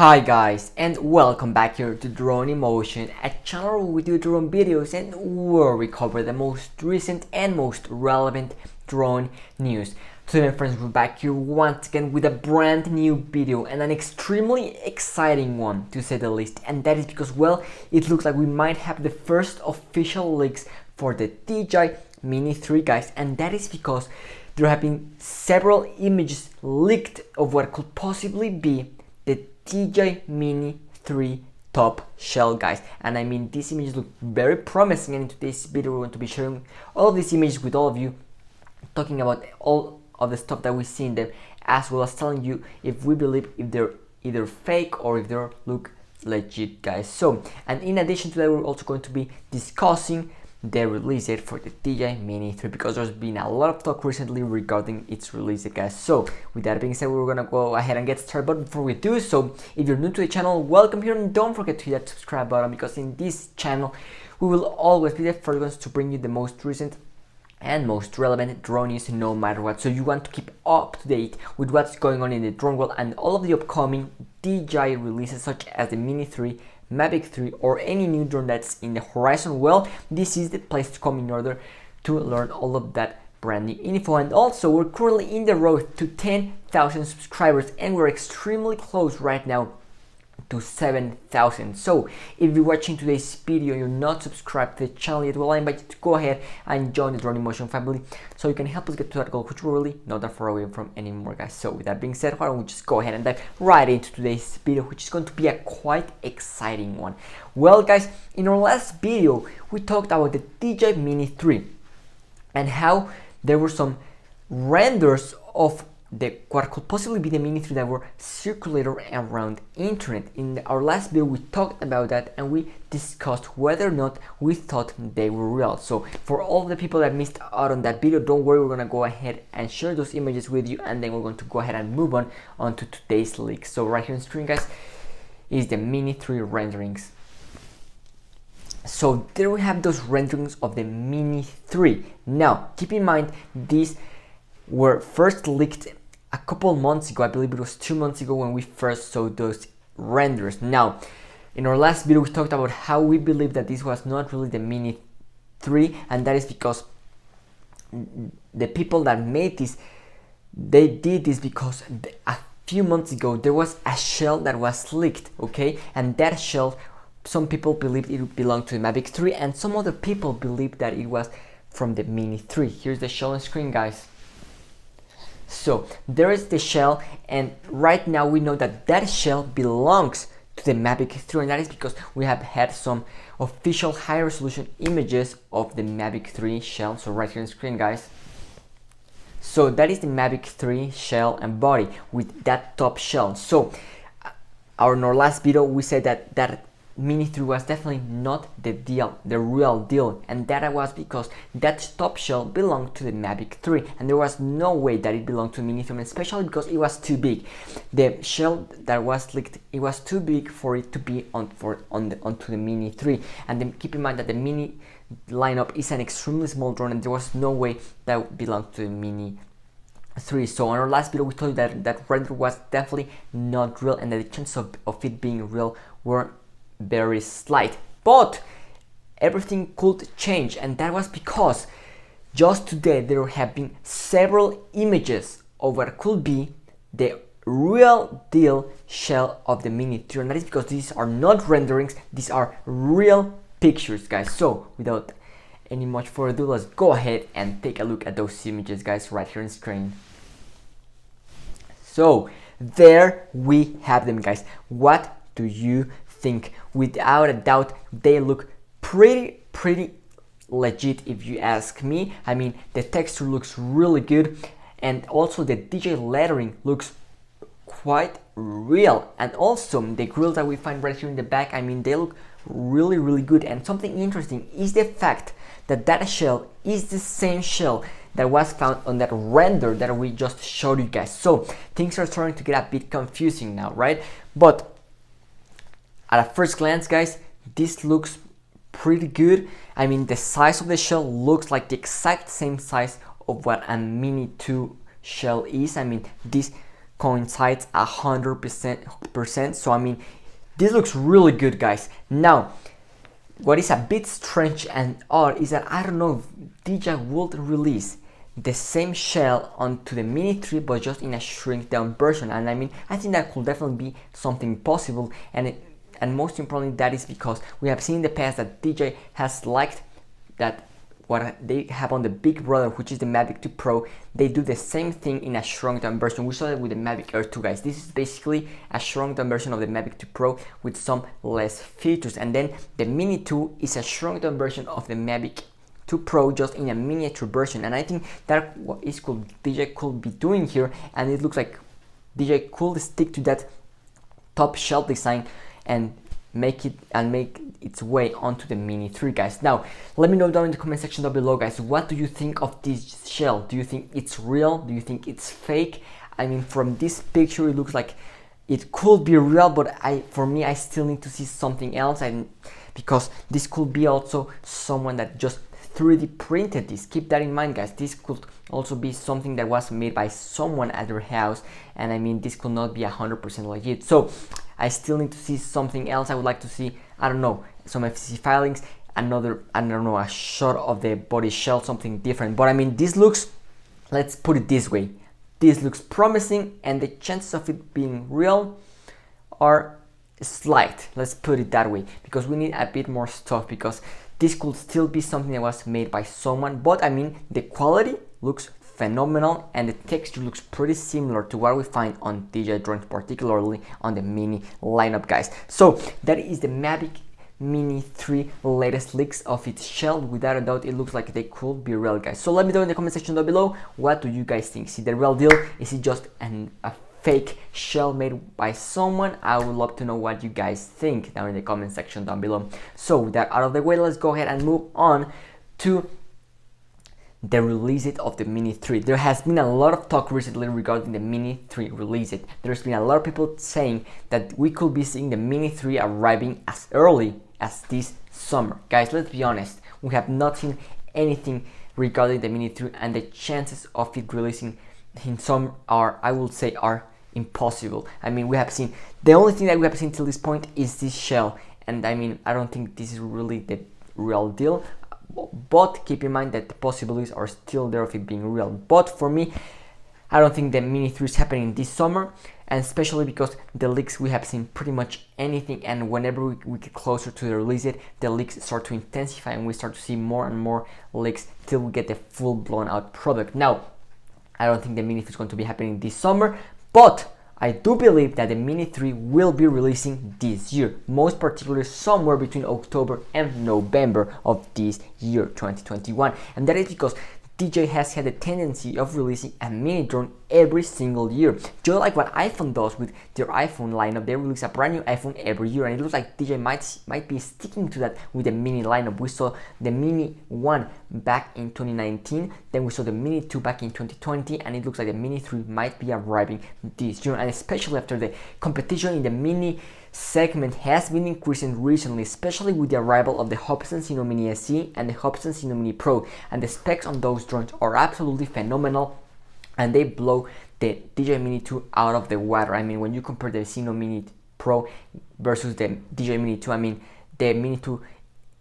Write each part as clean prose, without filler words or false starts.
Hi guys, and welcome back here to Drone Emotion, a channel where we do drone videos and where we cover the most recent and most relevant drone news. Today my friends, we're back here once again with a brand new video and an extremely exciting one to say the least, and that is because, well, it looks like we might have the first official leaks for the DJI Mini 3 guys, and that is because there have been several images leaked of what could possibly be the DJI Mini 3 top shell guys, and I mean these images look very promising, and in today's video we're going to be sharing all of these images with all of you, talking about all of the stuff that we see in them, as well as telling you if we believe if they're either fake or if they look legit guys. So, and in addition to that, we're also going to be discussing the release date for the DJI Mini 3 because there's been a lot of talk recently regarding its release date guys. So with that being said, we're gonna go ahead and get started, but before we do so, if you're new to the channel, welcome here, and don't forget to hit that subscribe button because in this channel we will always be the first ones to bring you the most recent and most relevant drone news no matter what. So you want to keep up to date with what's going on in the drone world and all of the upcoming DJI releases such as the Mini 3, Mavic 3, or any new drone that's in the horizon. Well, this is the place to come in order to learn all of that brand new info. And also, we're currently in the road to 10,000 subscribers, and we're extremely close right now to 7,000. So if you're watching today's video, you're not subscribed to the channel yet, well, I invite you to go ahead and join the Drone Emotion family so you can help us get to that goal, which we're really not that far away from anymore guys. So with that being said, why don't we just go ahead and dive right into today's video, which is going to be a quite exciting one. Well guys, in our last video we talked about the DJI Mini 3 and how there were some renders of what could possibly be the Mini 3 that were circulated around internet. In our last video we talked about that and we discussed whether or not we thought they were real. So for all the people that missed out on that video, don't worry, we're gonna go ahead and share those images with you, and then we're going to go ahead and move on to today's leak. So right here on screen guys is the Mini 3 renderings. So there we have those renderings of the Mini 3. Now keep in mind these were first leaked a couple months ago. I believe it was 2 months ago when we first saw those renders. Now, in our last video we talked about how we believe that this was not really the Mini 3, and that is because the people that made this, they did this because a few months ago there was a shell that was leaked, okay, and that shell, some people believed it belonged to the Mavic 3 and some other people believed that it was from the Mini 3. Here's the shell on screen guys. So there is the shell, and right now we know that that shell belongs to the Mavic 3, and that is because we have had some official high resolution images of the Mavic 3 shell. So right here on screen guys, so that is the Mavic 3 shell and body with that top shell. So in our last video we said that Mini 3 was definitely not the real deal, and that was because that top shell belonged to the Mavic 3 and there was no way that it belonged to Mini 3, especially because it was too big. The shell that was leaked, it was too big for it to be onto the Mini 3, and then keep in mind that the Mini lineup is an extremely small drone and there was no way that belonged to the Mini 3. So on our last video we told you that render was definitely not real and that the chances of it being real were very slight, but everything could change, and that was because just today there have been several images of what could be the real deal shell of the Mini 3, and that is because these are not renderings, these are real pictures guys. So without any much further ado, let's go ahead and take a look at those images guys right here on screen. So there we have them guys. What do you think? Without a doubt they look pretty legit if you ask me. I mean the texture looks really good, and also the DJI lettering looks quite real, and also the grills that we find right here in the back, I mean they look really good. And something interesting is the fact that that shell is the same shell that was found on that render that we just showed you guys. So things are starting to get a bit confusing now, right? But at a first glance guys, this looks pretty good. I mean the size of the shell looks like the exact same size of what a Mini 2 shell is. I mean this coincides 100%. So I mean, this looks really good, guys. Now, what is a bit strange and odd is that I don't know if DJI would release the same shell onto the Mini 3 but just in a shrink down version, and I mean, I think that could definitely be something possible, and most importantly, that is because we have seen in the past that DJI has liked that what they have on the big brother, which is the Mavic 2 Pro, they do the same thing in a shrunk down version. We saw that with the Mavic Air 2, guys. This is basically a shrunk down version of the Mavic 2 Pro with some less features, and then the Mini 2 is a shrunk down version of the Mavic 2 Pro, just in a miniature version. And I think that what is cool DJI could be doing here, and it looks like DJI could stick to that top shell design and make its way onto the Mini 3, guys. Now, let me know down in the comment section down below, guys, what do you think of this shell? Do you think it's real? Do you think it's fake? I mean, from this picture, it looks like it could be real, but for me, I still need to see something else, and because this could be also someone that just 3D printed this. Keep that in mind, guys. This could also be something that was made by someone at their house, and I mean, this could not be 100% legit. So I still need to see something else. I would like to see, I don't know, some FCC filings, another, I don't know, a shot of the body shell, something different. But I mean, this looks, let's put it this way, this looks promising, and the chances of it being real are slight. Let's put it that way, because we need a bit more stuff, because this could still be something that was made by someone. But I mean, the quality looks phenomenal, and the texture looks pretty similar to what we find on DJI drones, particularly on the Mini lineup, guys. So that is the Mavic Mini 3 latest leaks of its shell. Without a doubt, it looks like they could be real, guys. So let me know in the comment section down below, what do you guys think? Is it the real deal? Is it just a fake shell made by someone? I would love to know what you guys think down in the comment section down below. So with that out of the way, let's go ahead and move on to the release date of the Mini 3. There has been a lot of talk recently regarding the Mini 3 release date. There's been a lot of people saying that we could be seeing the Mini 3 arriving as early as this summer. Guys, let's be honest, we have not seen anything regarding the Mini 3, and the chances of it releasing in summer are, I would say, are impossible. I mean, we have seen, the only thing that we have seen till this point is this shell, and I mean, I don't think this is really the real deal. But keep in mind that the possibilities are still there of it being real. But for me, I don't think the Mini 3 is happening this summer, and especially because the leaks, we have seen pretty much anything, and whenever we get closer to the release date, the leaks start to intensify, and we start to see more and more leaks till we get the full blown out product. Now, I don't think the Mini 3 is going to be happening this summer, but I do believe that the Mini 3 will be releasing this year, most particularly somewhere between October and November of this year, 2021. And that is because DJI has had a tendency of releasing a mini drone every single year. Just like what iPhone does with their iPhone lineup, they release a brand new iPhone every year, and it looks like DJI might be sticking to that with the Mini lineup. We saw the Mini 1 back in 2019, then we saw the Mini 2 back in 2020, and it looks like the Mini 3 might be arriving this year, and especially after the competition in the Mini segment has been increasing recently, especially with the arrival of the Hobson Sino Mini SE and the Hobson Sino Mini Pro, and the specs on those drones are absolutely phenomenal, and they blow the DJI Mini 2 out of the water. I mean, when you compare the Sino Mini Pro versus the DJI Mini 2, I mean, the Mini 2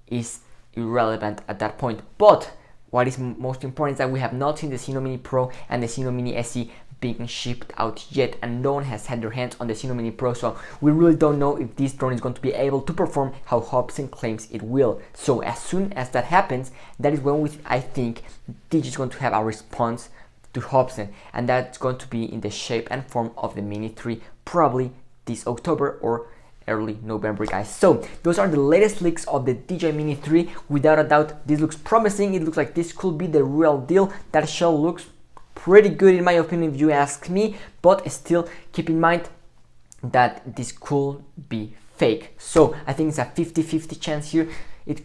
is irrelevant at that point. But what is most important is that we have not seen the Sino Mini Pro and the Sino Mini SE being shipped out yet, and no one has had their hands on the Sino Mini Pro, so we really don't know if this drone is going to be able to perform how Hobson claims it will. So as soon as that happens, that is when I think DJI is going to have a response to Hobson, and that's going to be in the shape and form of the Mini 3, probably this October or early November, guys. So those are the latest leaks of the DJI Mini 3. Without a doubt, this looks promising. It looks like this could be the real deal. That shell looks pretty good in my opinion, if you ask me, but still keep in mind that this could be fake. So I think it's a 50-50 chance here.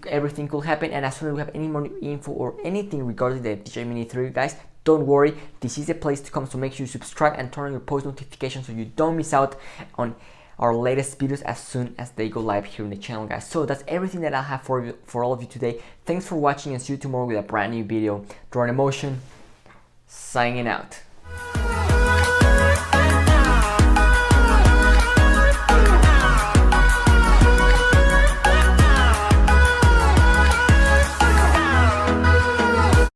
Everything could happen, and as soon as we have any more info or anything regarding the DJI Mini 3, guys, don't worry, this is the place to come. So make sure you subscribe and turn on your post notifications so you don't miss out on our latest videos as soon as they go live here in the channel, guys. So that's everything that I have for all of you today. Thanks for watching, and see you tomorrow with a brand new video. Drone Emotion signing out.